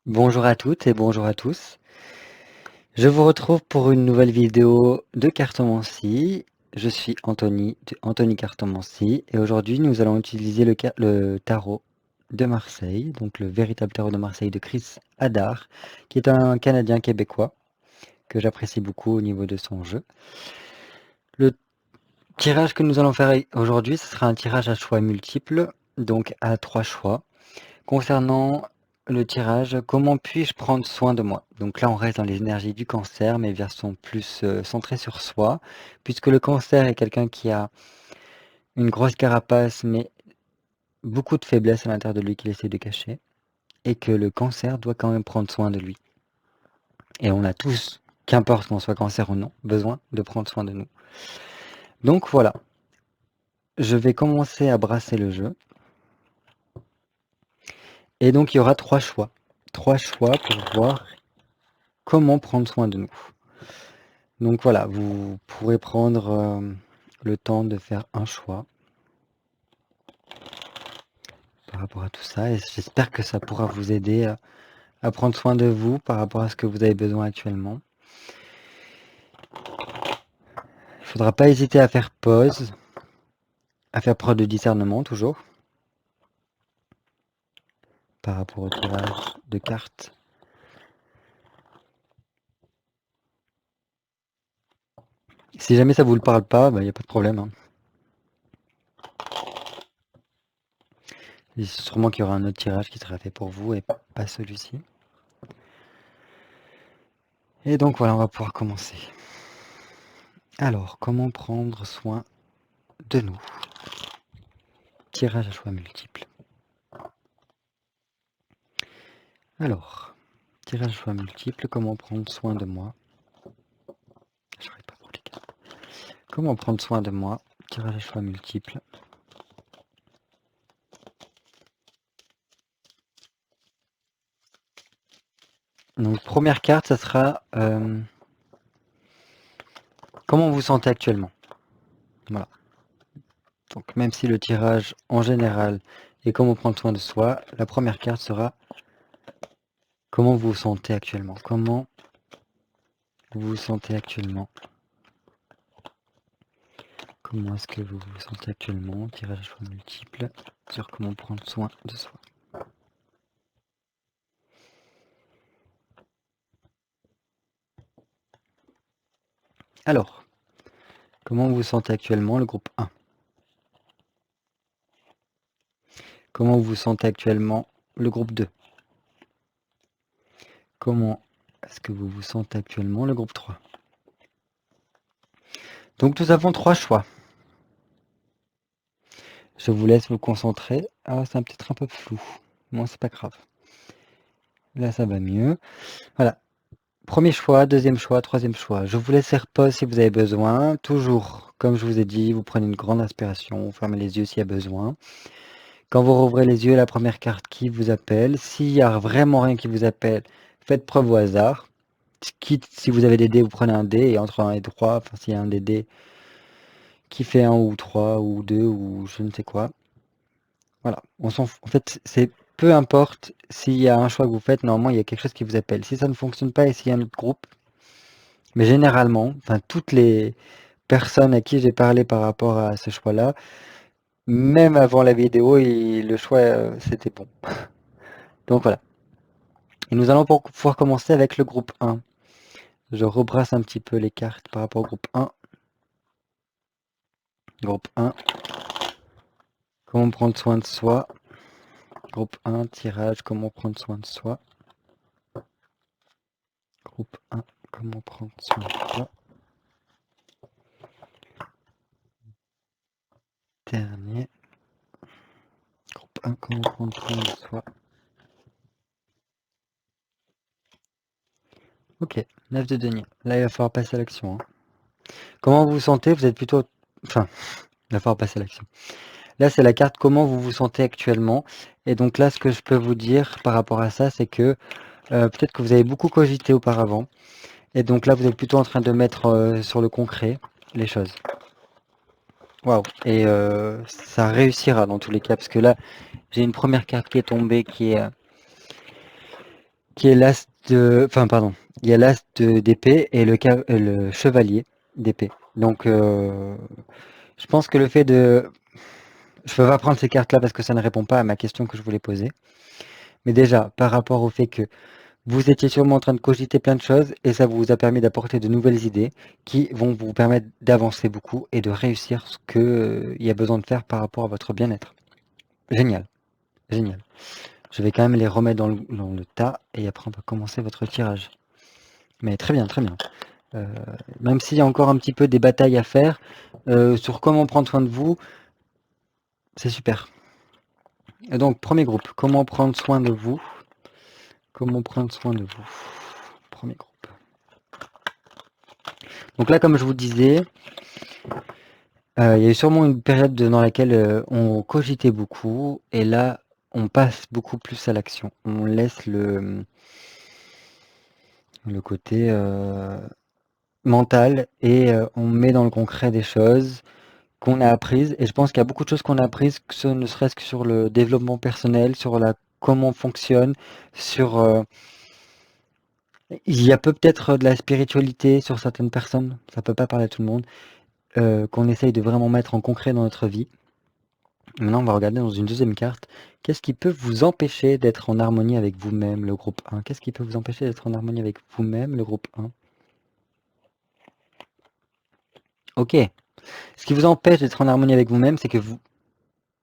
Bonjour à toutes et bonjour à tous. Je vous retrouve pour une nouvelle vidéo de cartomancie. Je suis Anthony de Anthony Cartomancie et aujourd'hui nous allons utiliser le tarot de Marseille, donc le véritable tarot de Marseille de Chris Hadar, qui est un Canadien québécois que j'apprécie beaucoup au niveau de son jeu. Le tirage que nous allons faire aujourd'hui, ce sera un tirage à choix multiples, donc à 3 choix. Concernant le tirage, comment puis-je prendre soin de moi? Donc là, on reste dans les énergies du cancer, mais version plus centrée sur soi, puisque le cancer est quelqu'un qui a une grosse carapace, mais beaucoup de faiblesses à l'intérieur de lui qu'il essaie de cacher, et que le cancer doit quand même prendre soin de lui. Et on a tous, qu'importe qu'on soit cancer ou non, besoin de prendre soin de nous. Donc voilà, je vais commencer à brasser le jeu. Et donc il y aura 3 choix. 3 choix pour voir comment prendre soin de nous. Donc voilà, vous pourrez prendre le temps de faire un choix par rapport à tout ça et j'espère que ça pourra vous aider à prendre soin de vous par rapport à ce que vous avez besoin actuellement. Il ne faudra pas hésiter à faire pause, à faire preuve de discernement toujours par rapport au tirage de cartes. Si jamais ça vous le parle pas, il n'y a pas de problème, hein. Sûrement qu'il y aura un autre tirage qui sera fait pour vous et pas celui-ci. Et donc voilà, on va pouvoir commencer. Alors, comment prendre soin de nous? Tirage à choix multiples. Alors, tirage à choix multiples, comment prendre soin de moi? J'arrive pas pour les cartes. Comment prendre soin de moi? Tirage à choix multiples. Donc, première carte, ça sera comment vous vous sentez actuellement. Voilà. Donc, même si le tirage en général est comment prendre soin de soi, la première carte sera comment vous vous sentez actuellement. Comment vous vous sentez actuellement. Comment est-ce que vous vous sentez actuellement? Tirage à choix multiples sur comment prendre soin de soi. Alors, comment vous vous sentez actuellement, le groupe 1? Comment vous vous sentez actuellement, le groupe 2? Comment est-ce que vous vous sentez actuellement, le groupe 3? Donc nous avons 3 choix. Je vous laisse vous concentrer. Ah, c'est peut-être un peu flou. Bon, c'est pas grave. Là, ça va mieux. Voilà. Premier choix, deuxième choix, troisième choix. Je vous laisse faire pause si vous avez besoin. Toujours, comme je vous ai dit, vous prenez une grande inspiration, vous fermez les yeux s'il y a besoin. Quand vous rouvrez les yeux, la première carte qui vous appelle. S'il n'y a vraiment rien qui vous appelle, faites preuve au hasard. Quitte, si vous avez des dés, vous prenez un dé, et entre 1 et 3, enfin s'il y a un des dés qui fait 1 ou 3 ou 2 ou je ne sais quoi. Voilà, en fait, c'est peu importe s'il y a un choix que vous faites, normalement il y a quelque chose qui vous appelle. Si ça ne fonctionne pas et s'il y a un autre groupe, mais généralement, enfin toutes les personnes à qui j'ai parlé par rapport à ce choix-là, même avant la vidéo, le choix c'était bon. Donc voilà. Et nous allons pouvoir commencer avec le groupe 1. Je rebrasse un petit peu les cartes par rapport au groupe 1. Groupe 1. Comment prendre soin de soi. Groupe 1, tirage, comment prendre soin de soi. Groupe 1, comment prendre soin de soi. Dernier. Groupe 1, comment prendre soin de soi. Ok, 9 de denier. Là, il va falloir passer à l'action, hein. Comment vous vous sentez? Vous êtes plutôt... Enfin, il va falloir passer à l'action. Là, c'est la carte comment vous vous sentez actuellement. Et donc là, ce que je peux vous dire par rapport à ça, c'est que peut-être que vous avez beaucoup cogité auparavant. Et donc là, vous êtes plutôt en train de mettre sur le concret les choses. Waouh. Et ça réussira dans tous les cas, parce que là, j'ai une première carte qui est tombée, qui est qui est l'as de... Enfin, pardon. Il y a l'as d'épée et le chevalier d'épée. Donc, je pense que le fait de... Je peux pas prendre ces cartes-là parce que ça ne répond pas à ma question que je voulais poser. Mais déjà, par rapport au fait que vous étiez sûrement en train de cogiter plein de choses et ça vous a permis d'apporter de nouvelles idées qui vont vous permettre d'avancer beaucoup et de réussir ce qu'il y a besoin de faire par rapport à votre bien-être. Génial, génial. Je vais quand même les remettre dans le tas et après on va commencer votre tirage. Mais très bien, très bien. Même s'il y a encore un petit peu des batailles à faire sur comment prendre soin de vous, c'est super. Et donc, premier groupe, comment prendre soin de vous? Comment prendre soin de vous? Premier groupe. Donc là, comme je vous disais, il y a eu sûrement une période dans laquelle on cogitait beaucoup, et là, on passe beaucoup plus à l'action. On laisse le côté mental et on met dans le concret des choses qu'on a apprises. Et je pense qu'il y a beaucoup de choses qu'on a apprises, ne serait-ce que sur le développement personnel, sur comment on fonctionne, sur... il y a peut-être de la spiritualité sur certaines personnes, ça peut pas parler à tout le monde, qu'on essaye de vraiment mettre en concret dans notre vie. Maintenant, on va regarder dans une deuxième carte. Qu'est-ce qui peut vous empêcher d'être en harmonie avec vous-même, le groupe 1? Qu'est-ce qui peut vous empêcher d'être en harmonie avec vous-même, le groupe 1? Ok. Ce qui vous empêche d'être en harmonie avec vous-même, c'est que vous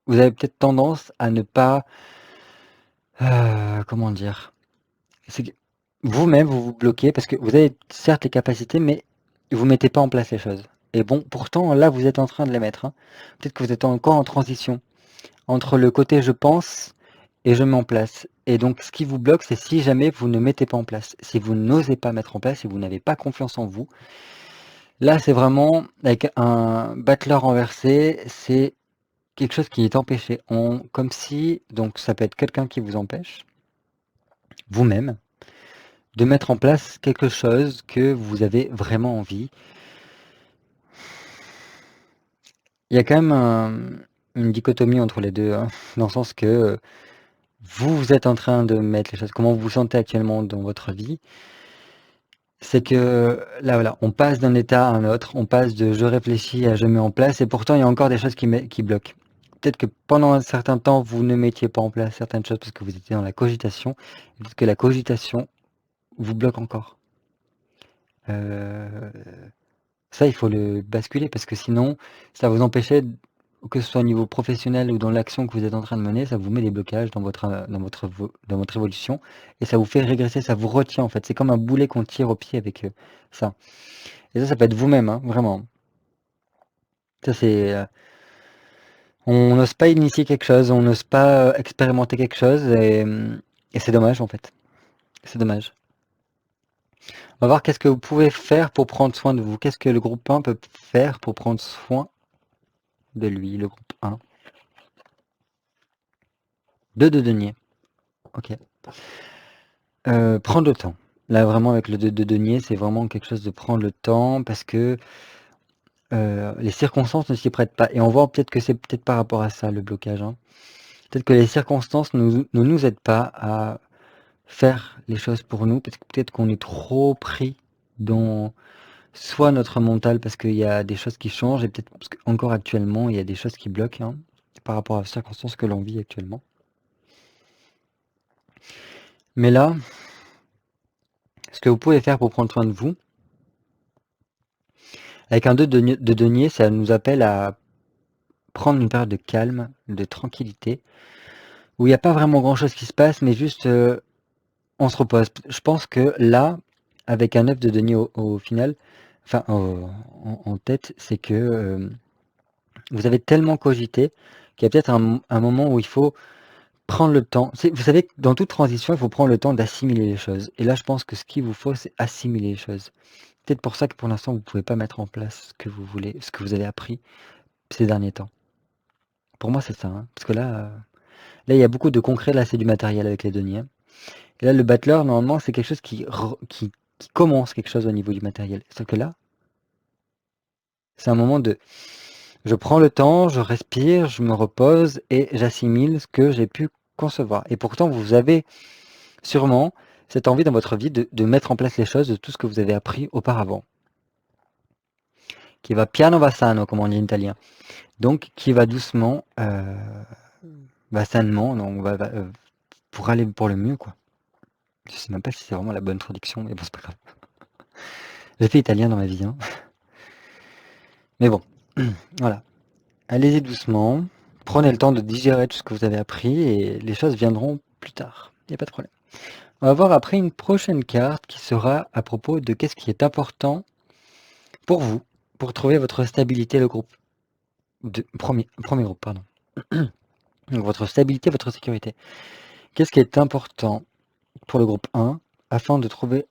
avez peut-être tendance à ne pas... comment dire? C'est que vous-même, vous vous bloquez parce que vous avez certes les capacités, mais vous ne mettez pas en place les choses. Et bon, pourtant, là, vous êtes en train de les mettre, hein. Peut-être que vous êtes encore en transition entre le côté je pense et je mets en place. Et donc, ce qui vous bloque, c'est si jamais vous ne mettez pas en place. Si vous n'osez pas mettre en place, si vous n'avez pas confiance en vous, là, c'est vraiment, avec un battleur renversé, c'est quelque chose qui est empêché. Comme si, donc ça peut être quelqu'un qui vous empêche, vous-même, de mettre en place quelque chose que vous avez vraiment envie. Il y a quand même une dichotomie entre les deux, hein, dans le sens que vous êtes en train de mettre les choses, comment vous vous sentez actuellement dans votre vie, c'est que là, voilà, on passe d'un état à un autre, on passe de je réfléchis à je mets en place, et pourtant il y a encore des choses qui bloquent. Peut-être que pendant un certain temps, vous ne mettiez pas en place certaines choses parce que vous étiez dans la cogitation, peut-être que la cogitation vous bloque encore. Ça, il faut le basculer parce que sinon, ça vous empêchait, que ce soit au niveau professionnel ou dans l'action que vous êtes en train de mener, ça vous met des blocages dans votre évolution et ça vous fait régresser, ça vous retient en fait. C'est comme un boulet qu'on tire au pied avec ça. Et ça peut être vous-même, hein, vraiment. Ça, c'est... on n'ose pas initier quelque chose, on n'ose pas expérimenter quelque chose et c'est dommage en fait. C'est dommage. On va voir qu'est-ce que vous pouvez faire pour prendre soin de vous. Qu'est-ce que le groupe 1 peut faire pour prendre soin de lui, le groupe 1. 2 de denier. Ok. Prendre le temps. Là, vraiment, avec le 2 de denier, c'est vraiment quelque chose de prendre le temps parce que les circonstances ne s'y prêtent pas. Et on voit peut-être que c'est peut-être par rapport à ça, le blocage, hein. Peut-être que les circonstances ne nous aident pas à faire les choses pour nous. Peut-être qu'on est trop pris dans soit notre mental parce qu'il y a des choses qui changent et peut-être parce qu'encore actuellement, il y a des choses qui bloquent, hein, par rapport aux circonstances que l'on vit actuellement. Mais là, ce que vous pouvez faire pour prendre soin de vous, avec un 2 de denier, ça nous appelle à prendre une période de calme, de tranquillité, où il n'y a pas vraiment grand-chose qui se passe, mais juste on se repose. Je pense que là, avec un 9 de denier au final, enfin en tête, c'est que vous avez tellement cogité qu'il y a peut-être un moment où il faut prendre le temps. Vous savez que dans toute transition, il faut prendre le temps d'assimiler les choses. Et là, je pense que ce qu'il vous faut, c'est assimiler les choses. Peut-être pour ça que pour l'instant, vous ne pouvez pas mettre en place ce que vous voulez, ce que vous avez appris ces derniers temps. Pour moi, c'est ça, hein. Parce que là, il y a beaucoup de concret, là, c'est du matériel avec les deniers. Et là, le battleur, normalement, c'est quelque chose qui commence quelque chose au niveau du matériel. Sauf que là, c'est un moment de... Je prends le temps, je respire, je me repose et j'assimile ce que j'ai pu concevoir. Et pourtant, vous avez sûrement cette envie dans votre vie de mettre en place les choses de tout ce que vous avez appris auparavant. Qui va piano va sano, comme on dit en italien. Donc, qui va doucement, va sainement, donc pour aller pour le mieux, quoi. Je sais même pas si c'est vraiment la bonne traduction, mais bon, c'est pas grave. J'ai fait italien dans ma vie, hein. Mais bon, voilà. Allez-y doucement, prenez le temps de digérer tout ce que vous avez appris et les choses viendront plus tard. Il n'y a pas de problème. On va voir après une prochaine carte qui sera à propos de qu'est-ce qui est important pour vous, pour trouver votre stabilité, le groupe. Premier groupe, pardon. Donc votre stabilité, votre sécurité. Qu'est-ce qui est important pour le groupe 1 afin de trouver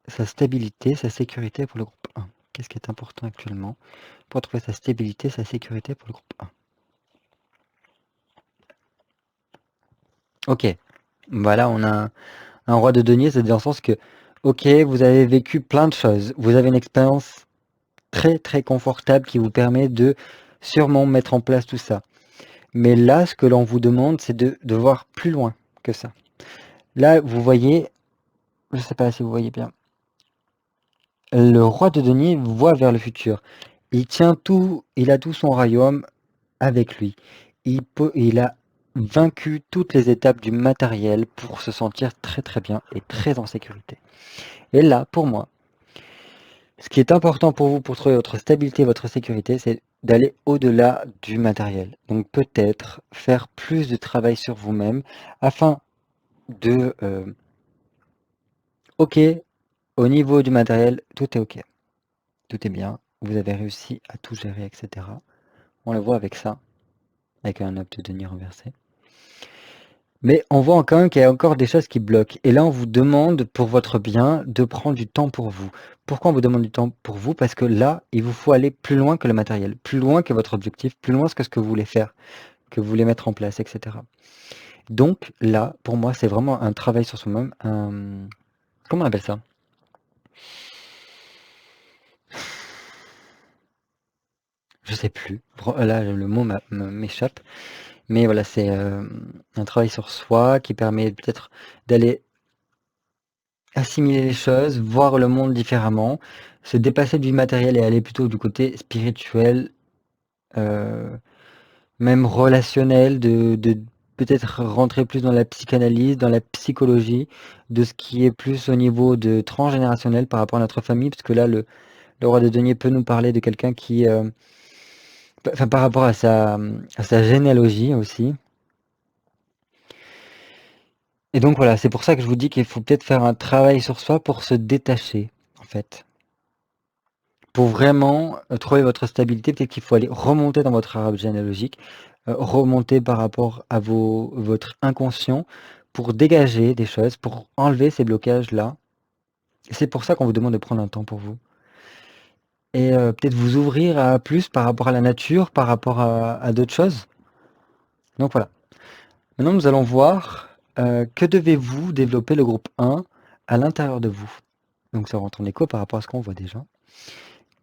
sa stabilité, sa sécurité pour le groupe 1? Qu'est-ce qui est important actuellement pour trouver sa stabilité, sa sécurité pour le groupe 1? Ok, voilà, on a un roi de denier, c'est dans le sens que, ok, vous avez vécu plein de choses, vous avez une expérience très très confortable qui vous permet de sûrement mettre en place tout ça. Mais là, ce que l'on vous demande, c'est de voir plus loin que ça. Là, vous voyez, je ne sais pas si vous voyez bien, le roi de denier voit vers le futur. Il tient tout, il a tout son royaume avec lui. Il a vaincu toutes les étapes du matériel pour se sentir très très bien et très en sécurité. Et là, pour moi, ce qui est important pour vous pour trouver votre stabilité, votre sécurité, c'est d'aller au-delà du matériel. Donc peut-être faire plus de travail sur vous-même afin de... ok, au niveau du matériel, tout est ok. Tout est bien. Vous avez réussi à tout gérer, etc. On le voit avec ça, avec un homme de denier renversé. Mais on voit quand même qu'il y a encore des choses qui bloquent. Et là, on vous demande, pour votre bien, de prendre du temps pour vous. Pourquoi on vous demande du temps pour vous? Parce que là, il vous faut aller plus loin que le matériel, plus loin que votre objectif, plus loin que ce que vous voulez faire, que vous voulez mettre en place, etc. Donc là, pour moi, c'est vraiment un travail sur soi-même. Comment on appelle ça? Je sais plus. Là, le mot m'échappe. Mais voilà, c'est un travail sur soi qui permet peut-être d'aller assimiler les choses, voir le monde différemment, se dépasser du matériel et aller plutôt du côté spirituel, même relationnel, de peut-être rentrer plus dans la psychanalyse, dans la psychologie, de ce qui est plus au niveau de transgénérationnel par rapport à notre famille, parce que là, le roi de denier peut nous parler de quelqu'un qui, enfin par rapport à sa généalogie aussi. Et donc voilà, c'est pour ça que je vous dis qu'il faut peut-être faire un travail sur soi pour se détacher, en fait. Pour vraiment trouver votre stabilité, peut-être qu'il faut aller remonter dans votre arbre généalogique, remonter par rapport à votre inconscient pour dégager des choses, pour enlever ces blocages-là. C'est pour ça qu'on vous demande de prendre un temps pour vous. Et peut-être vous ouvrir à plus par rapport à la nature, par rapport à d'autres choses. Donc voilà. Maintenant, nous allons voir que devez-vous développer le groupe 1 à l'intérieur de vous. Donc ça rentre en écho par rapport à ce qu'on voit déjà.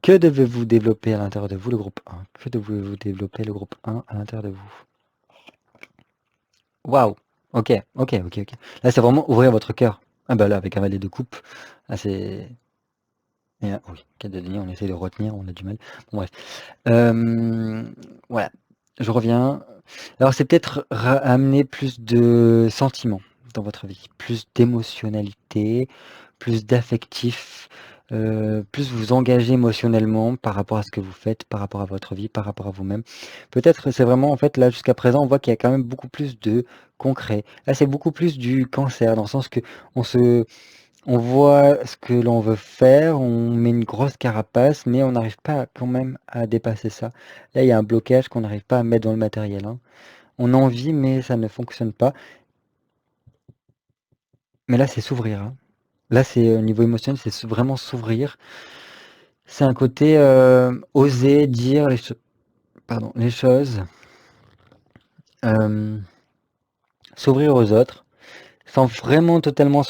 Que devez-vous développer à l'intérieur de vous, le groupe 1? Que devez-vous développer le groupe 1 à l'intérieur de vous? Waouh! Ok, ok, ok, ok. Là, c'est vraiment ouvrir votre cœur. Ah bah là, avec un valet de coupe, là, c'est... oui, 4 de denier, on essaie de retenir, on a du mal. Bon, bref. Voilà, je reviens. Alors, c'est peut-être amener plus de sentiments dans votre vie, plus d'émotionnalité, plus d'affectif, plus vous engager émotionnellement par rapport à ce que vous faites, par rapport à votre vie, par rapport à vous-même. Peut-être c'est vraiment, en fait, là, jusqu'à présent, on voit qu'il y a quand même beaucoup plus de concret. Là, c'est beaucoup plus du cancer, dans le sens que on voit ce que l'on veut faire, on met une grosse carapace, mais on n'arrive pas quand même à dépasser ça. Là, il y a un blocage qu'on n'arrive pas à mettre dans le matériel, hein. On a envie, mais ça ne fonctionne pas. Mais là, c'est s'ouvrir, hein. Là, c'est au niveau émotionnel, c'est vraiment s'ouvrir. C'est un côté oser dire les choses, s'ouvrir aux autres, sans vraiment totalement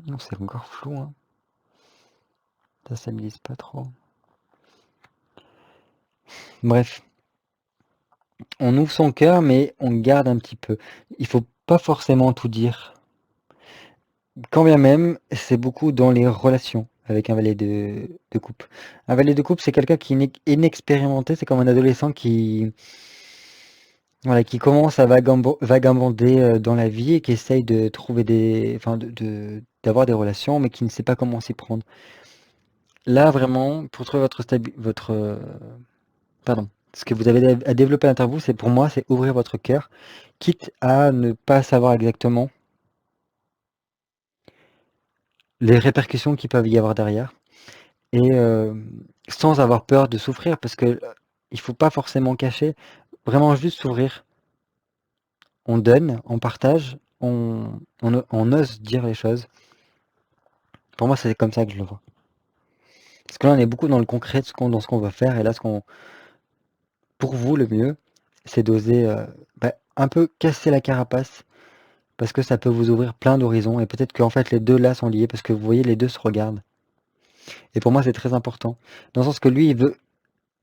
non, c'est encore flou, hein. Ça stabilise pas trop. Bref, on ouvre son cœur, mais on garde un petit peu. Il faut pas forcément tout dire. Quand bien même, c'est beaucoup dans les relations avec un valet de coupe. Un valet de coupe, c'est quelqu'un qui est inexpérimenté, c'est comme un adolescent qui, voilà, qui commence à vagabonder dans la vie et qui essaye de trouver enfin, d'avoir des relations, mais qui ne sait pas comment s'y prendre. Là, vraiment, pour trouver pardon, ce que vous avez à développer à l'intérieur de vous, c'est pour moi, c'est ouvrir votre cœur, quitte à ne pas savoir exactement les répercussions qu'il peuvent y avoir derrière, et sans avoir peur de souffrir, parce que il faut pas forcément cacher, vraiment juste s'ouvrir. On donne, on partage, on ose dire les choses. Pour moi, c'est comme ça que je le vois. Parce que là, on est beaucoup dans le concret, dans ce qu'on va faire, et là, pour vous, le mieux, c'est d'oser un peu casser la carapace, parce que ça peut vous ouvrir plein d'horizons, et peut-être qu'en fait, les deux là sont liés, parce que vous voyez, les deux se regardent. Et pour moi, c'est très important. Dans le sens que lui,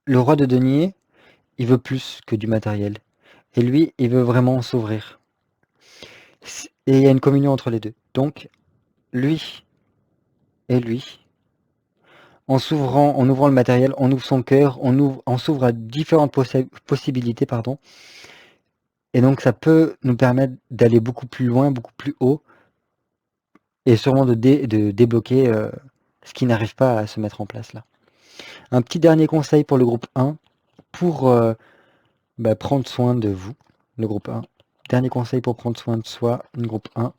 le roi de denier, il veut plus que du matériel. Et lui, il veut vraiment s'ouvrir. Et il y a une communion entre les deux. Donc, lui et lui, en ouvrant le matériel, on ouvre son cœur, on s'ouvre à différentes possibilités, pardon. Et donc, ça peut nous permettre d'aller beaucoup plus loin, beaucoup plus haut, et sûrement de débloquer ce qui n'arrive pas à se mettre en place là. Un petit dernier conseil pour le groupe 1, pour prendre soin de vous, le groupe 1. Dernier conseil pour prendre soin de soi, le groupe 1.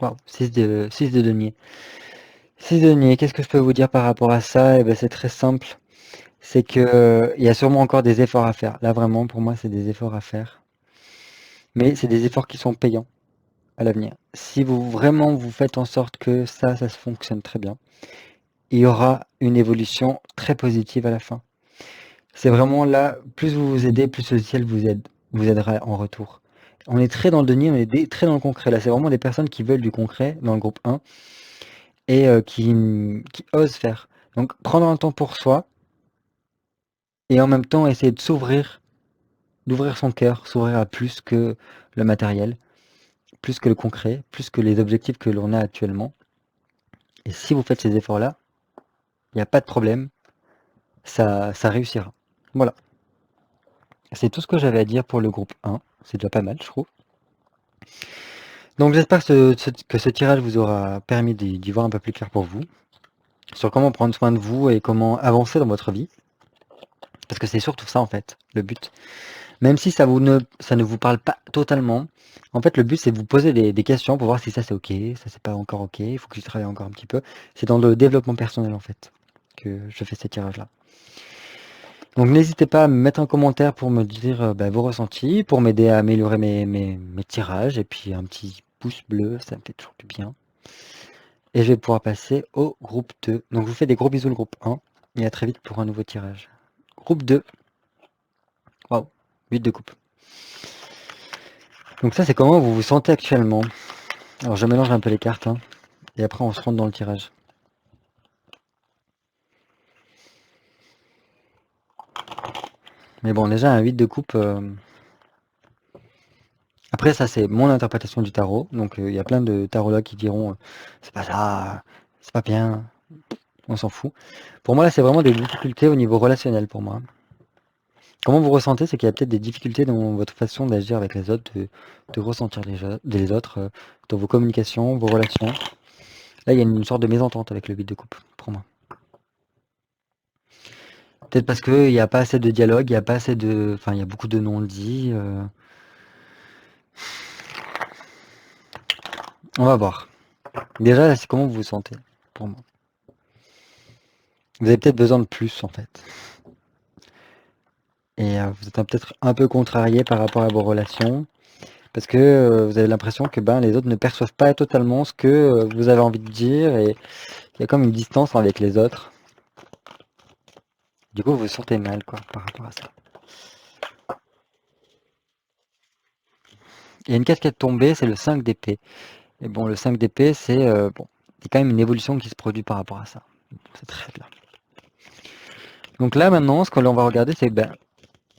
Wow, 6 de denier. 6 de denier, qu'est-ce que je peux vous dire par rapport à ça? Eh ben, c'est très simple. C'est que il y a sûrement encore des efforts à faire. Là, vraiment, pour moi, c'est des efforts à faire. Mais c'est des efforts qui sont payants à l'avenir. Si vous faites en sorte que ça se fonctionne très bien, il y aura une évolution très positive à la fin. C'est vraiment là, plus vous vous aidez, plus le ciel vous aidera en retour. On est très dans le denier, on est très dans le concret. Là, c'est vraiment des personnes qui veulent du concret dans le groupe 1 et qui osent faire. Donc, prendre un temps pour soi et en même temps essayer de d'ouvrir son cœur, s'ouvrir à plus que le matériel, plus que le concret, plus que les objectifs que l'on a actuellement. Et si vous faites ces efforts-là, il n'y a pas de problème, ça réussira. Voilà. C'est tout ce que j'avais à dire pour le groupe 1. C'est déjà pas mal, je trouve. Donc j'espère que ce tirage vous aura permis d'y voir un peu plus clair pour vous, sur comment prendre soin de vous et comment avancer dans votre vie. Parce que c'est surtout ça en fait, le but. Même si ça ne vous parle pas totalement, en fait le but c'est de vous poser des questions pour voir si ça c'est ok, ça c'est pas encore ok, il faut que je travaille encore un petit peu. C'est dans le développement personnel en fait que je fais ces tirages-là. Donc n'hésitez pas à me mettre un commentaire pour me dire vos ressentis, pour m'aider à améliorer mes tirages, et puis un petit pouce bleu, ça me fait toujours du bien. Et je vais pouvoir passer au groupe 2. Donc je vous fais des gros bisous le groupe 1, et à très vite pour un nouveau tirage. Groupe 2. Waouh, 8 de coupe. Donc ça c'est comment vous vous sentez actuellement. Alors je mélange un peu les cartes, hein, et après on se rentre dans le tirage. Mais bon, déjà un 8 de coupe... Après ça c'est mon interprétation du tarot, donc il y a plein de tarologues qui diront c'est pas ça, c'est pas bien, on s'en fout. Pour moi là c'est vraiment des difficultés au niveau relationnel pour moi. Comment vous ressentez, c'est qu'il y a peut-être des difficultés dans votre façon d'agir avec les autres, de ressentir les autres, dans vos communications, vos relations. Là il y a une sorte de mésentente avec le 8 de coupe, pour moi. Peut-être parce qu'il n'y a pas assez de dialogue, il y a pas assez de... Enfin il y a beaucoup de non-dits. On va voir. Déjà là c'est comment vous vous sentez, pour moi. Vous avez peut-être besoin de plus en fait. Et vous êtes peut-être un peu contrarié par rapport à vos relations, parce que vous avez l'impression que les autres ne perçoivent pas totalement ce que vous avez envie de dire, et il y a comme une distance avec les autres. Du coup, vous vous sentez mal quoi, par rapport à ça. Il y a une carte qui est tombée, c'est le 5 d'épée. Et bon, le 5 d'épée, c'est bon, il y a quand même une évolution qui se produit par rapport à ça. C'est très bien. Donc là, maintenant, ce que l'on va regarder, c'est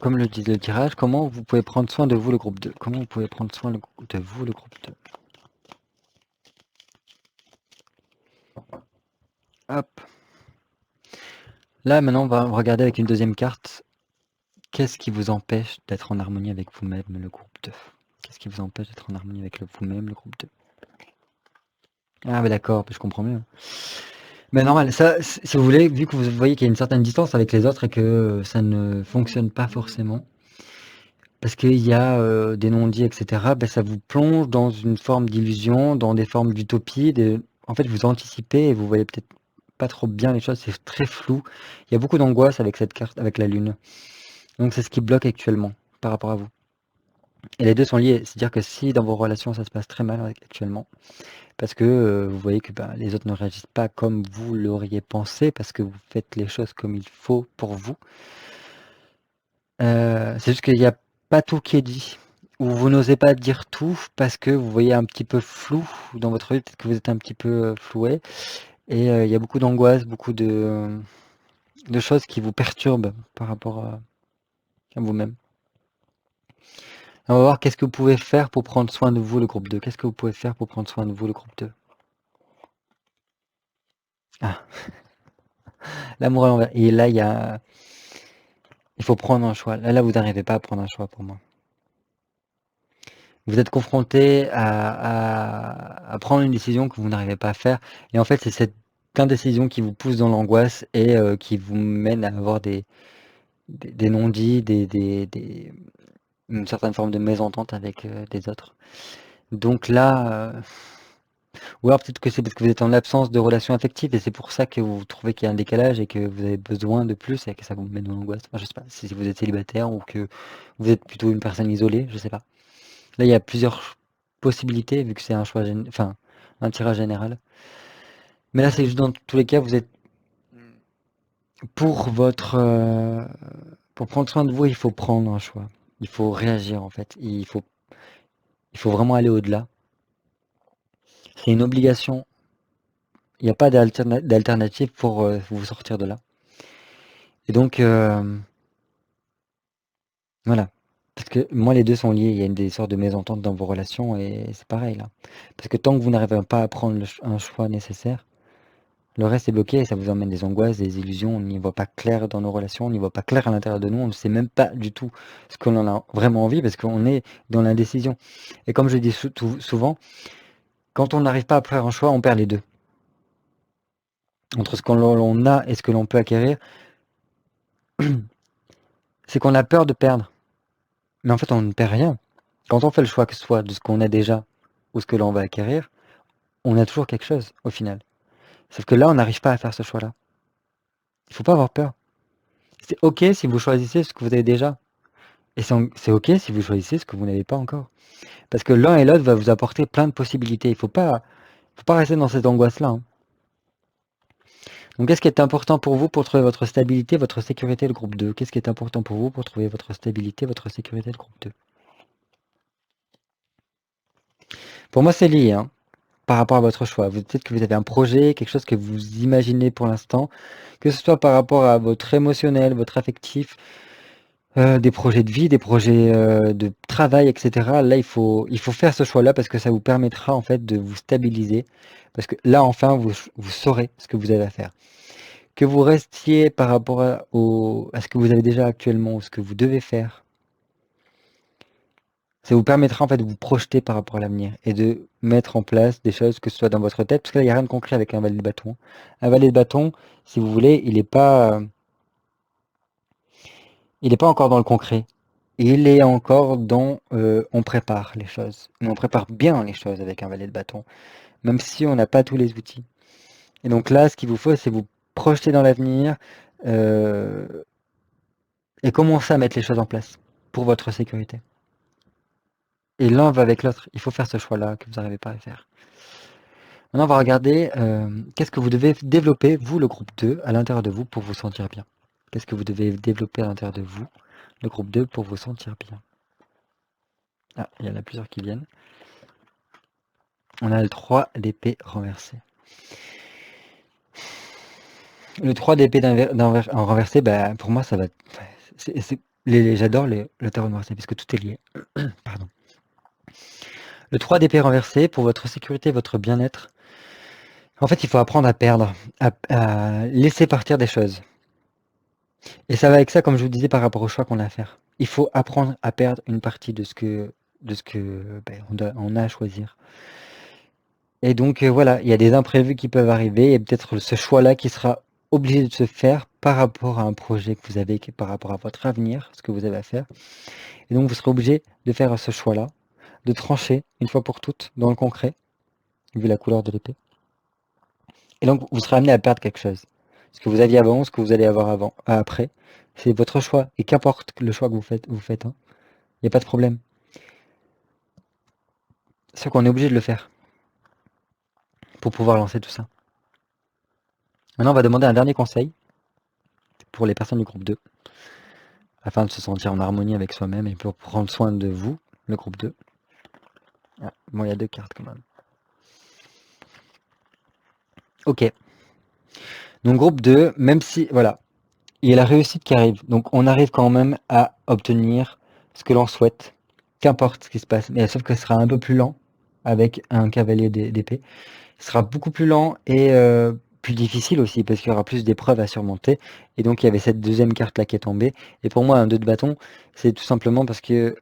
comme le dit le tirage, comment vous pouvez prendre soin de vous, le groupe 2? Comment vous pouvez prendre soin de vous, le groupe 2? Hop. Là, maintenant, on va regarder avec une deuxième carte. Qu'est-ce qui vous empêche d'être en harmonie avec vous-même, le groupe 2? Qu'est-ce qui vous empêche d'être en harmonie avec vous-même, le groupe 2? Ah, bah d'accord, je comprends mieux. Mais normal, ça, si vous voulez, vu que vous voyez qu'il y a une certaine distance avec les autres et que ça ne fonctionne pas forcément, parce qu'il y a des non-dits, etc., ben, ça vous plonge dans une forme d'illusion, dans des formes d'utopie. En fait, vous anticipez et vous voyez peut-être pas trop bien les choses, c'est très flou. Il y a beaucoup d'angoisse avec cette carte, avec la lune. Donc c'est ce qui bloque actuellement par rapport à vous. Et les deux sont liés, c'est-à-dire que si dans vos relations ça se passe très mal actuellement, parce que vous voyez que les autres ne réagissent pas comme vous l'auriez pensé, parce que vous faites les choses comme il faut pour vous, c'est juste qu'il n'y a pas tout qui est dit. Ou vous n'osez pas dire tout parce que vous voyez un petit peu flou dans votre vie, peut-être que vous êtes un petit peu floué. Et il y a beaucoup d'angoisse, beaucoup de choses qui vous perturbent par rapport à vous-même. On va voir qu'est-ce que vous pouvez faire pour prendre soin de vous, le groupe 2. Qu'est-ce que vous pouvez faire pour prendre soin de vous, le groupe 2? Ah, l'amour à l'envers. Et là, il faut prendre un choix. Là, vous n'arrivez pas à prendre un choix pour moi. Vous êtes confronté à prendre une décision que vous n'arrivez pas à faire. Et en fait, c'est cette indécision qui vous pousse dans l'angoisse et qui vous mène à avoir des non-dits, une certaine forme de mésentente avec des autres. Donc là, ou alors peut-être que c'est parce que vous êtes en absence de relations affectives et c'est pour ça que vous trouvez qu'il y a un décalage et que vous avez besoin de plus et que ça vous met dans l'angoisse. Enfin, je sais pas si vous êtes célibataire ou que vous êtes plutôt une personne isolée, je sais pas. Là, il y a plusieurs possibilités vu que c'est un choix, enfin, un tirage général. Mais là, c'est juste dans tous les cas, vous êtes pour pour prendre soin de vous, il faut prendre un choix. Il faut réagir en fait. Il faut vraiment aller au-delà. C'est une obligation. Il n'y a pas d'alternative pour vous sortir de là. Et donc, voilà. Parce que moi, les deux sont liés. Il y a des sortes de mésententes dans vos relations et c'est pareil là. Parce que tant que vous n'arrivez pas à prendre un choix nécessaire, le reste est bloqué et ça vous emmène des angoisses, des illusions. On n'y voit pas clair dans nos relations, on n'y voit pas clair à l'intérieur de nous. On ne sait même pas du tout ce que l'on a vraiment envie parce qu'on est dans l'indécision. Et comme je dis souvent, quand on n'arrive pas à faire un choix, on perd les deux. Entre ce qu'on a et ce que l'on peut acquérir, c'est qu'on a peur de perdre. Mais en fait, on ne perd rien. Quand on fait le choix que ce soit de ce qu'on a déjà ou ce que l'on va acquérir, on a toujours quelque chose au final. Sauf que là, on n'arrive pas à faire ce choix-là. Il ne faut pas avoir peur. C'est OK si vous choisissez ce que vous avez déjà. Et c'est OK si vous choisissez ce que vous n'avez pas encore. Parce que l'un et l'autre va vous apporter plein de possibilités. Il faut pas rester dans cette angoisse-là, hein. Donc qu'est-ce qui est important pour vous pour trouver votre stabilité, votre sécurité, le groupe 2? Qu'est-ce qui est important pour vous pour trouver votre stabilité, votre sécurité, le groupe 2? Pour moi, c'est lié, hein, par rapport à votre choix. Peut-être que vous avez un projet, quelque chose que vous imaginez pour l'instant, que ce soit par rapport à votre émotionnel, votre affectif, des projets de vie, des projets de travail, etc. Là, il faut faire ce choix-là parce que ça vous permettra en fait de vous stabiliser. Parce que là, enfin, vous saurez ce que vous avez à faire. Que vous restiez par rapport à ce que vous avez déjà actuellement ou ce que vous devez faire, ça vous permettra en fait de vous projeter par rapport à l'avenir et de mettre en place des choses que ce soit dans votre tête, parce que là, il n'y a rien de concret avec un valet de bâton. Un valet de bâton, si vous voulez, il est pas encore dans le concret. Il est encore dans on prépare les choses. Mais on prépare bien les choses avec un valet de bâton, même si on n'a pas tous les outils. Et donc là, ce qu'il vous faut, c'est vous projeter dans l'avenir euh, et commencer à mettre les choses en place pour votre sécurité. Et l'un va avec l'autre. Il faut faire ce choix-là que vous n'arrivez pas à faire. Maintenant, on va regarder qu'est-ce que vous devez développer, vous, le groupe 2, à l'intérieur de vous pour vous sentir bien. Qu'est-ce que vous devez développer à l'intérieur de vous, le groupe 2, pour vous sentir bien. Ah, il y en a plusieurs qui viennent. On a le 3 d'épée renversé. Le 3 d'épée en renversé, pour moi, ça va. J'adore le tarot inversé parce que tout est lié. Pardon. Le 3 d'épée renversé, pour votre sécurité, votre bien-être. En fait, il faut apprendre à perdre, à laisser partir des choses. Et ça va avec ça, comme je vous disais, par rapport au choix qu'on a à faire. Il faut apprendre à perdre une partie de ce que on a à choisir. Et donc voilà, il y a des imprévus qui peuvent arriver et peut-être ce choix-là qui sera obligé de se faire par rapport à un projet que vous avez, par rapport à votre avenir, ce que vous avez à faire. Et donc vous serez obligé de faire ce choix-là, de trancher une fois pour toutes dans le concret, vu la couleur de l'épée. Et donc vous serez amené à perdre quelque chose. Ce que vous aviez avant, ce que vous allez avoir après, c'est votre choix. Et qu'importe le choix que vous faites, hein. Il n'y a pas de problème. Sauf qu'on est obligé de le faire pour pouvoir lancer tout ça. Maintenant, on va demander un dernier conseil pour les personnes du groupe 2, afin de se sentir en harmonie avec soi-même et pour prendre soin de vous, le groupe 2. Ah, bon, il y a 2 cartes quand même. Ok. Donc groupe 2, même si, voilà, il y a la réussite qui arrive. Donc on arrive quand même à obtenir ce que l'on souhaite, qu'importe ce qui se passe. Mais sauf que ce sera un peu plus lent avec un cavalier d'épée. Ce sera beaucoup plus lent et plus difficile aussi parce qu'il y aura plus d'épreuves à surmonter. Et donc il y avait cette deuxième carte là qui est tombée. Et pour moi, un 2 de bâton, c'est tout simplement parce que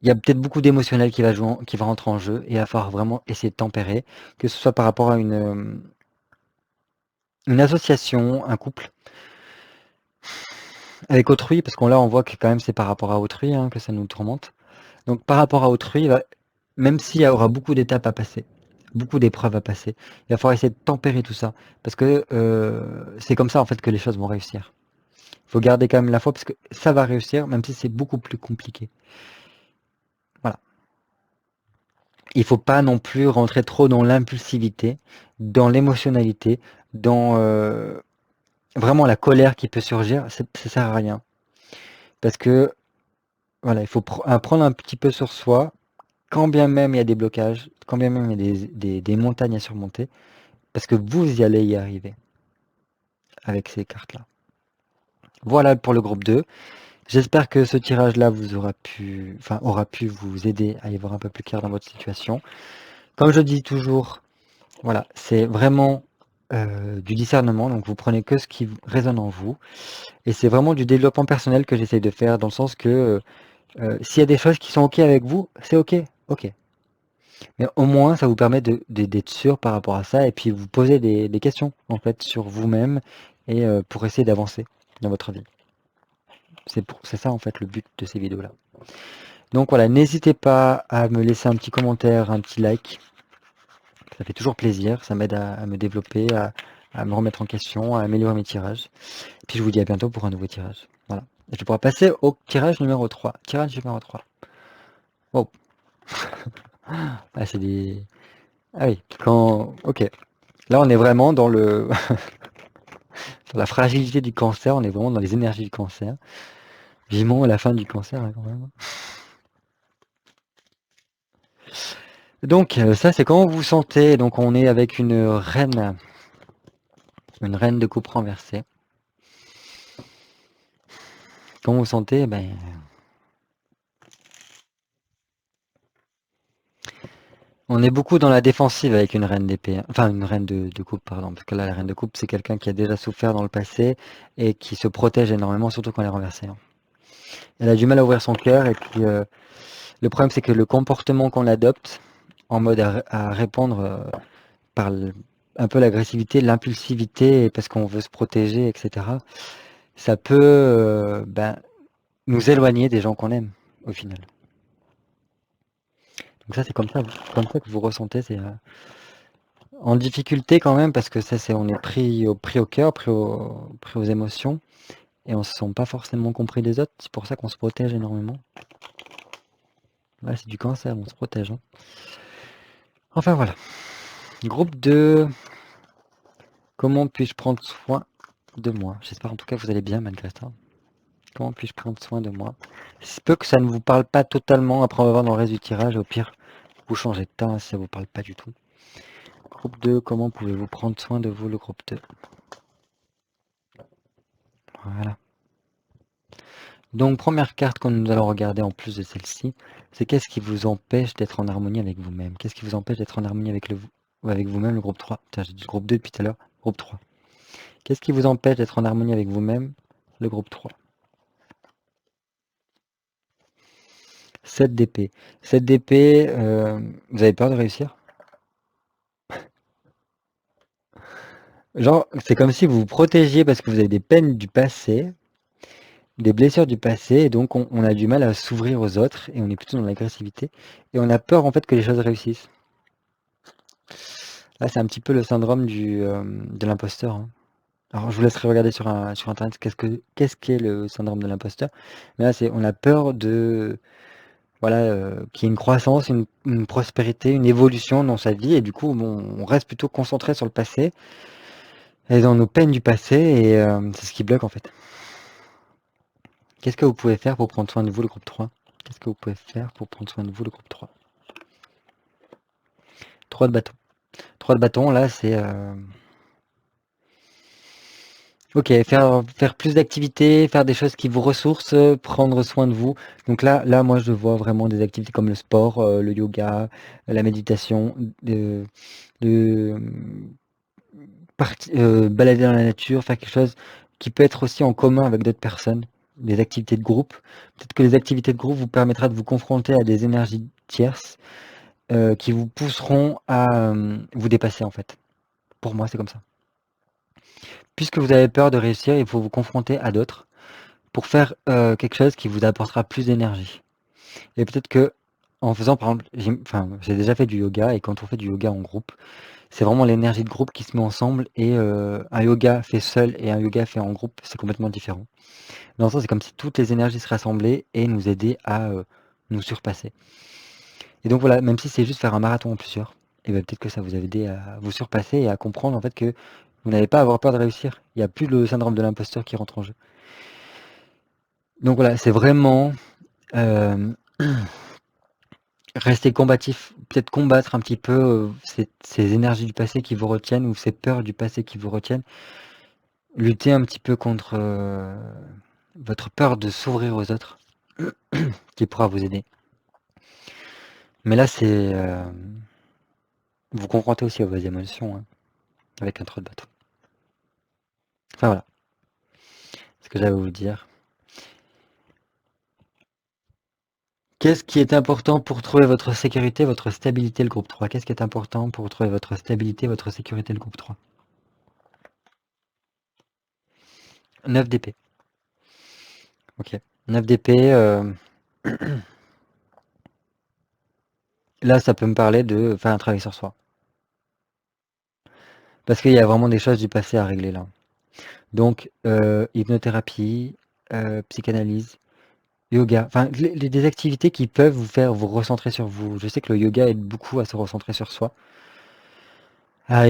il y a peut-être beaucoup d'émotionnel qui va rentrer en jeu et il va falloir vraiment essayer de tempérer, que ce soit par rapport à une association, un couple, avec autrui, parce qu'on là on voit que quand même c'est par rapport à autrui hein, que ça nous tourmente. Donc par rapport à autrui, même s'il y aura beaucoup d'étapes à passer, beaucoup d'épreuves à passer, il va falloir essayer de tempérer tout ça, parce que c'est comme ça en fait que les choses vont réussir. Il faut garder quand même la foi, parce que ça va réussir, même si c'est beaucoup plus compliqué. Voilà. Il faut pas non plus rentrer trop dans l'impulsivité, dans l'émotionnalité, dans vraiment la colère qui peut surgir, ça sert à rien. Parce que voilà, il faut prendre un petit peu sur soi, quand bien même il y a des blocages, quand bien même il y a des montagnes à surmonter, parce que vous y allez y arriver avec ces cartes-là. Voilà pour le groupe 2. J'espère que ce tirage-là aura pu vous aider à y voir un peu plus clair dans votre situation. Comme je dis toujours, voilà, c'est vraiment du discernement, donc vous prenez que ce qui résonne en vous. Et c'est vraiment du développement personnel que j'essaye de faire, dans le sens que s'il y a des choses qui sont OK avec vous, c'est OK, OK. Mais au moins, ça vous permet d'être sûr par rapport à ça et puis vous poser des questions en fait sur vous-même et pour essayer d'avancer dans votre vie. C'est ça en fait le but de ces vidéos-là. Donc voilà, n'hésitez pas à me laisser un petit commentaire, un petit like. Ça fait toujours plaisir, ça m'aide à me développer, à me remettre en question, à améliorer mes tirages. Et puis je vous dis à bientôt pour un nouveau tirage. Voilà. Et je pourrai passer au tirage numéro 3. Tirage numéro 3. Oh. Ah, c'est des... Ah oui, Ok. Là, on est vraiment dans dans la fragilité du cancer, on est vraiment dans les énergies du cancer. Vivement la fin du cancer, hein, quand même. Donc, ça, c'est comment vous vous sentez. Donc, on est avec une reine de coupe renversée. Comment vous vous sentez? Ben, on est beaucoup dans la défensive avec une reine d'épée, hein. Enfin, une reine de coupe, pardon. Parce que là, la reine de coupe, c'est quelqu'un qui a déjà souffert dans le passé et qui se protège énormément, surtout quand elle est renversée, hein. Elle a du mal à ouvrir son cœur et puis le problème, c'est que le comportement qu'on adopte en mode à répondre par un peu l'agressivité, l'impulsivité, parce qu'on veut se protéger, etc., ça peut nous éloigner des gens qu'on aime, au final. Donc ça, c'est comme ça que vous ressentez, c'est en difficulté quand même, parce que ça, on est pris au cœur, pris aux émotions, et on se sent pas forcément compris des autres. C'est pour ça qu'on se protège énormément. Ouais, c'est du cancer, on se protège, hein. Enfin voilà. Groupe 2, comment puis-je prendre soin de moi? J'espère en tout cas que vous allez bien malgré ça. Comment puis-je prendre soin de moi? Il se peut que ça ne vous parle pas totalement, après on va voir dans le reste du tirage, au pire, vous changez de teint si ça vous parle pas du tout. Groupe 2, comment pouvez-vous prendre soin de vous, le groupe 2? Voilà. Donc, première carte que nous allons regarder en plus de celle-ci, c'est qu'est-ce qui vous empêche d'être en harmonie avec vous-même? Qu'est-ce qui vous empêche d'être en harmonie avec avec vous-même, le groupe 3? Putain, j'ai dit le groupe 2 depuis tout à l'heure, groupe 3. Qu'est-ce qui vous empêche d'être en harmonie avec vous-même, le groupe 3? 7 d'épée. 7 d'épée, vous avez peur de réussir? Genre, c'est comme si vous vous protégiez parce que vous avez des peines du passé, des blessures du passé, et donc on a du mal à s'ouvrir aux autres, et on est plutôt dans l'agressivité, et on a peur en fait que les choses réussissent. Là, c'est un petit peu le syndrome de l'imposteur, hein. Alors, je vous laisserai regarder sur internet qu'est-ce qu'est le syndrome de l'imposteur. Mais là, on a peur de, voilà, qu'il y ait une croissance, une prospérité, une évolution dans sa vie, et du coup, bon, on reste plutôt concentré sur le passé et dans nos peines du passé, et c'est ce qui bloque en fait. Qu'est-ce que vous pouvez faire pour prendre soin de vous, le groupe 3? Qu'est-ce que vous pouvez faire pour prendre soin de vous, le groupe 3? 3 de bâton. 3 de bâton, là, c'est... Ok, faire plus d'activités, faire des choses qui vous ressourcent, prendre soin de vous. Donc là, moi, je vois vraiment des activités comme le sport, le yoga, la méditation, de balader dans la nature, faire quelque chose qui peut être aussi en commun avec d'autres personnes, des activités de groupe. Peut-être que les activités de groupe vous permettra de vous confronter à des énergies tierces qui vous pousseront à vous dépasser en fait. Pour moi, c'est comme ça. Puisque vous avez peur de réussir, il faut vous confronter à d'autres pour faire quelque chose qui vous apportera plus d'énergie. Et peut-être que en faisant, par exemple, j'ai déjà fait du yoga, et quand on fait du yoga en groupe, c'est vraiment l'énergie de groupe qui se met ensemble, et un yoga fait seul et un yoga fait en groupe, c'est complètement différent. Dans le sens, c'est comme si toutes les énergies se rassemblaient et nous aidaient à nous surpasser. Et donc voilà, même si c'est juste faire un marathon en plusieurs, et ben peut-être que ça vous a aidé à vous surpasser et à comprendre en fait que vous n'avez pas à avoir peur de réussir. Il n'y a plus le syndrome de l'imposteur qui rentre en jeu. Donc voilà, c'est vraiment euh, rester combatif, peut-être combattre un petit peu ces énergies du passé qui vous retiennent, ou ces peurs du passé qui vous retiennent. Lutter un petit peu contre votre peur de s'ouvrir aux autres, qui pourra vous aider. Mais là, c'est vous confrontez aussi à vos émotions, hein, avec un 3 de bâton. Enfin voilà, ce que j'avais à vous dire. Qu'est-ce qui est important pour trouver votre sécurité, votre stabilité, le groupe 3? Qu'est-ce qui est important pour trouver votre stabilité, votre sécurité, le groupe 3? 9 d'épée. Ok. 9 d'épée. Là, ça peut me parler de faire un travail sur soi. Parce qu'il y a vraiment des choses du passé à régler là. Donc, hypnothérapie, psychanalyse, yoga, enfin des activités qui peuvent vous faire vous recentrer sur vous. Je sais que le yoga aide beaucoup à se recentrer sur soi, à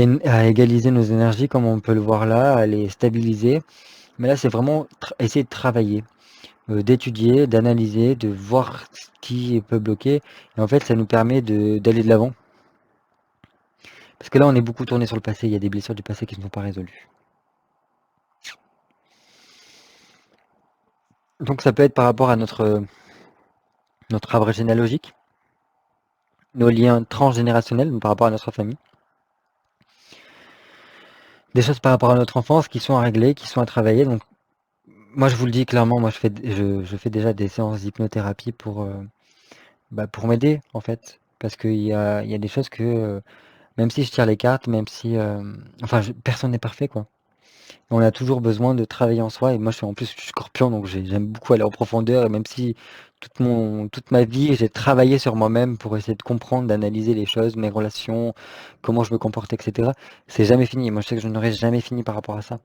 égaliser nos énergies comme on peut le voir là, à les stabiliser. Mais là, c'est vraiment essayer de travailler, d'étudier, d'analyser, de voir ce qui peut bloquer. Et en fait, ça nous permet d'aller de l'avant. Parce que là, on est beaucoup tourné sur le passé. Il y a des blessures du passé qui ne sont pas résolues. Donc ça peut être par rapport à notre arbre généalogique, nos liens transgénérationnels par rapport à notre famille. Des choses par rapport à notre enfance qui sont à régler, qui sont à travailler. Donc moi, je vous le dis clairement, moi je fais déjà des séances d'hypnothérapie pour m'aider en fait. Parce qu'il y a des choses que, même si je tire les cartes, même si... enfin, personne n'est parfait, quoi. On a toujours besoin de travailler en soi, et moi en plus je suis scorpion, donc j'aime beaucoup aller en profondeur, et même si toute ma vie j'ai travaillé sur moi-même pour essayer de comprendre, d'analyser les choses, mes relations, comment je me comporte, etc. C'est jamais fini. Moi je sais que je n'aurai jamais fini par rapport à ça.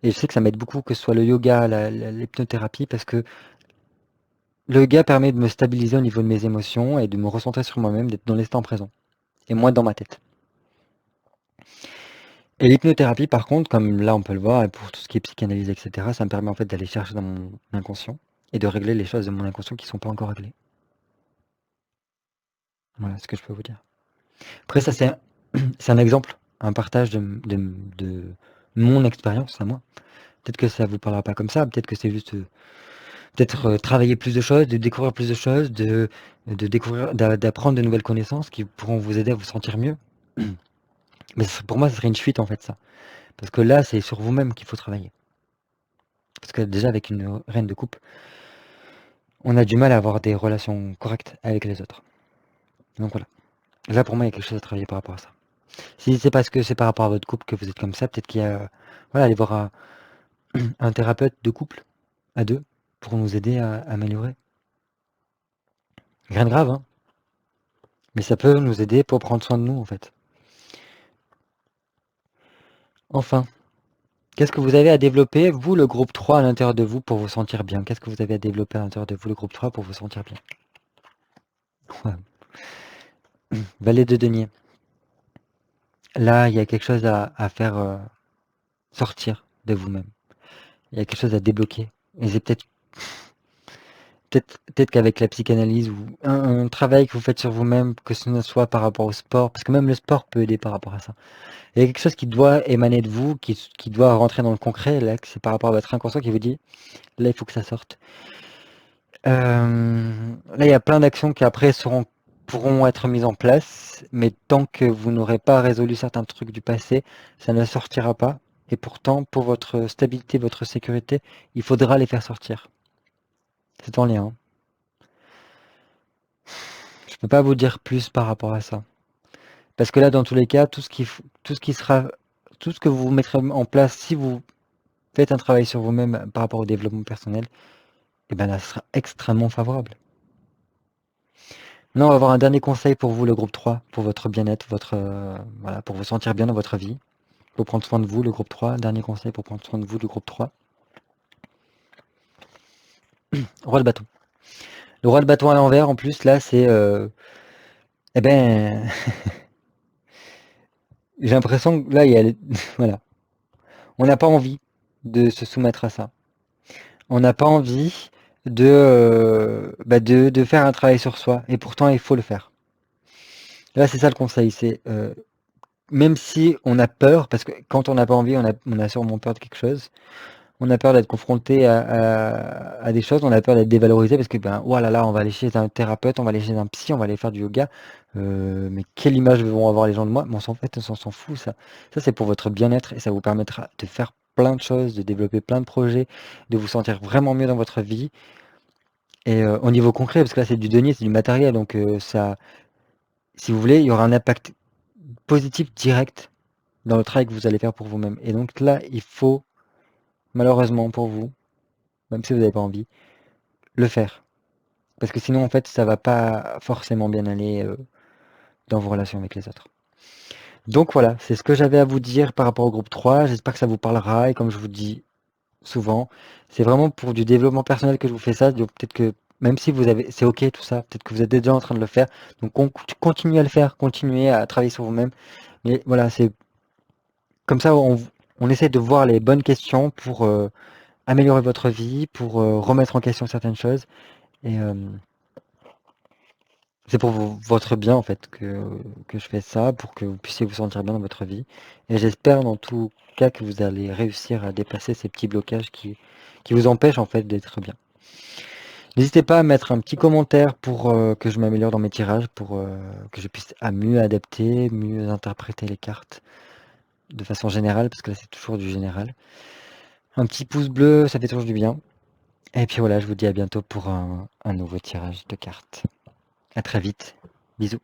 Et je sais que ça m'aide beaucoup, que ce soit le yoga, l'hypnothérapie, parce que le yoga permet de me stabiliser au niveau de mes émotions et de me recentrer sur moi-même, d'être dans l'instant présent, et moins dans ma tête. Et l'hypnothérapie, par contre, comme là on peut le voir, et pour tout ce qui est psychanalyse, etc., ça me permet en fait d'aller chercher dans mon inconscient et de régler les choses de mon inconscient qui ne sont pas encore réglées. Voilà ce que je peux vous dire. Après, ça, c'est un exemple, un partage de mon expérience à moi. Peut-être que ça vous parlera pas comme ça, peut-être que c'est juste peut-être travailler plus de choses, de découvrir plus de choses, de découvrir, d'apprendre de nouvelles connaissances qui pourront vous aider à vous sentir mieux. Mais pour moi, ce serait une fuite en fait ça. Parce que là, c'est sur vous-même qu'il faut travailler. Parce que déjà, avec une reine de coupe, on a du mal à avoir des relations correctes avec les autres. Donc voilà. Là, pour moi, il y a quelque chose à travailler par rapport à ça. Si c'est parce que c'est par rapport à votre couple que vous êtes comme ça, peut-être qu'il y a... Voilà, aller voir un thérapeute de couple, à deux, pour nous aider à améliorer. Rien de grave, hein. Mais ça peut nous aider pour prendre soin de nous, en fait. Enfin, qu'est-ce que vous avez à développer, vous, le groupe 3, à l'intérieur de vous, pour vous sentir bien? Qu'est-ce que vous avez à développer à l'intérieur de vous, le groupe 3, pour vous sentir bien? Ouais. Valet de denier. Là, il y a quelque chose à faire sortir de vous-même. Il y a quelque chose à débloquer. Et c'est peut-être qu'avec la psychanalyse ou un travail que vous faites sur vous-même, que ce ne soit par rapport au sport, parce que même le sport peut aider par rapport à ça. Il y a quelque chose qui doit émaner de vous, qui doit rentrer dans le concret, là, que c'est par rapport à votre inconscient qui vous dit, là, il faut que ça sorte. Là, il y a plein d'actions qui après pourront être mises en place, mais tant que vous n'aurez pas résolu certains trucs du passé, ça ne sortira pas. Et pourtant, pour votre stabilité, votre sécurité, il faudra les faire sortir. C'est en lien, hein. Je peux pas vous dire plus par rapport à ça. Parce que là, dans tous les cas, tout ce que vous mettrez en place, si vous faites un travail sur vous-même par rapport au développement personnel, eh ben là, ce sera extrêmement favorable. Maintenant, on va avoir un dernier conseil pour vous, le groupe 3, pour votre bien-être, voilà, pour vous sentir bien dans votre vie, pour prendre soin de vous, le groupe 3. Dernier conseil pour prendre soin de vous, le groupe 3. Roi de bâton. Le roi de bâton à l'envers, en plus, là, c'est... eh ben... j'ai l'impression que là, il y a... voilà. On n'a pas envie de se soumettre à ça. On n'a pas envie de faire un travail sur soi. Et pourtant, il faut le faire. Là, c'est ça le conseil. C'est même si on a peur, parce que quand on n'a pas envie, on a sûrement peur de quelque chose. On a peur d'être confronté à des choses. On a peur d'être dévalorisé parce que, ben, oh là là, on va aller chez un thérapeute, on va aller chez un psy, on va aller faire du yoga. Mais quelle image vont avoir les gens de moi? Mais en fait, on s'en fout, ça. Ça, c'est pour votre bien-être et ça vous permettra de faire plein de choses, de développer plein de projets, de vous sentir vraiment mieux dans votre vie. Et au niveau concret, parce que là c'est du denier, c'est du matériel, donc ça, si vous voulez, il y aura un impact positif direct dans le travail que vous allez faire pour vous-même. Et donc là, il faut, malheureusement pour vous, même si vous n'avez pas envie, le faire. Parce que sinon, en fait, ça va pas forcément bien aller dans vos relations avec les autres. Donc voilà, c'est ce que j'avais à vous dire par rapport au groupe 3. J'espère que ça vous parlera. Et comme je vous dis souvent, c'est vraiment pour du développement personnel que je vous fais ça. Donc peut-être que même si vous avez, c'est ok tout ça, peut-être que vous êtes déjà en train de le faire. Donc continuez à le faire, continuez à travailler sur vous-même. Mais voilà, c'est comme ça, on essaie de voir les bonnes questions pour améliorer votre vie, pour remettre en question certaines choses. Et c'est pour votre bien en fait que je fais ça, pour que vous puissiez vous sentir bien dans votre vie. Et j'espère dans tout cas que vous allez réussir à dépasser ces petits blocages qui vous empêchent en fait d'être bien. N'hésitez pas à mettre un petit commentaire pour que je m'améliore dans mes tirages, pour que je puisse mieux adapter, mieux interpréter les cartes de façon générale, parce que là c'est toujours du général. Un petit pouce bleu, ça fait toujours du bien. Et puis voilà, je vous dis à bientôt pour un nouveau tirage de cartes. À très vite. Bisous.